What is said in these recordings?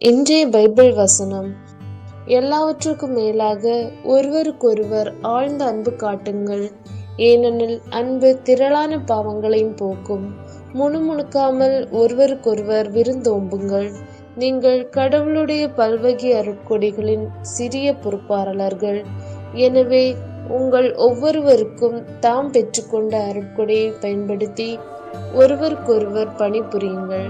இன்றைய பைபிள் வசனம்: எல்லாவற்றுக்கும் மேலாக ஒருவருக்கொருவர் ஆழ்ந்த அன்பு காட்டுங்கள், ஏனெனில் அன்பு திரளான பாவங்களையும் போக்கும். முணுமுணுக்காமல் ஒருவருக்கொருவர் விருந்தோம்புங்கள். நீங்கள் கடவுளுடைய பல்வகை அருட்கொடைகளின் சிறிய பொறுப்பாளர்கள். எனவே உங்கள் ஒவ்வொருவருக்கும் தாம் பெற்றுக்கொண்ட அருட்கொடையை பயன்படுத்தி ஒருவருக்கொருவர் பணிபுரியுங்கள்.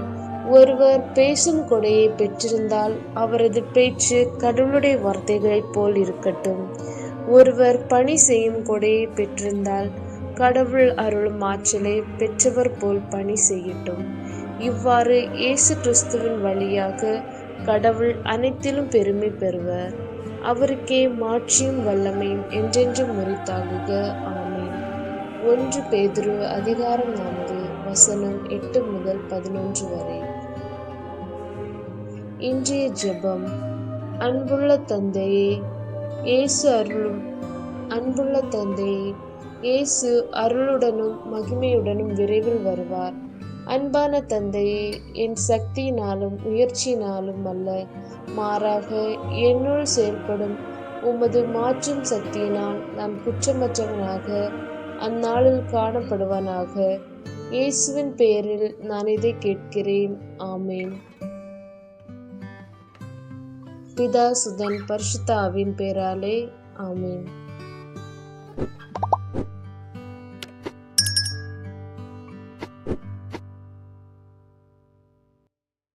ஒருவர் பேசும் கொடையை பெற்றிருந்தால் அவரது பேச்சு கடவுளுடைய வார்த்தைகளைப் போல் இருக்கட்டும். ஒருவர் பணி செய்யும் கொடையை பெற்றிருந்தால் கடவுள் அருளும் ஆற்றலை பெற்றவர் போல் பணி செய்யட்டும். இவ்வாறு இயேசு கிறிஸ்துவின் வழியாக கடவுள் அனைத்திலும் பெருமை பெறுவர். அவருக்கே மாட்சியும் வல்லமையும் என்றென்றும் உரித்தாகுக. ஆமென். 1 பேதுரு அதிகாரம் 4 வசனம் 8 முதல் 11 வரை. இன்றைய ஜெபம்: அன்புள்ள தந்தையே, இயேசு அருளுடனும் மகிமையுடனும் விரைவில் வருவார். அன்பான தந்தையே, என் சக்தியினாலும் முயற்சியினாலும் அல்ல, மாறாக என்னுள் செயல்படும் உமது மாற்றும் சக்தியினால் நான் குற்றமற்றவனாக அந்நாளில் காணப்படுவனாக. இயேசுவின் பெயரில் நான் இதை கேட்கிறேன். ஆமென். பிதா, சுதன், பரிசுத்த ஆவியின் பெயராலே. ஆமென்.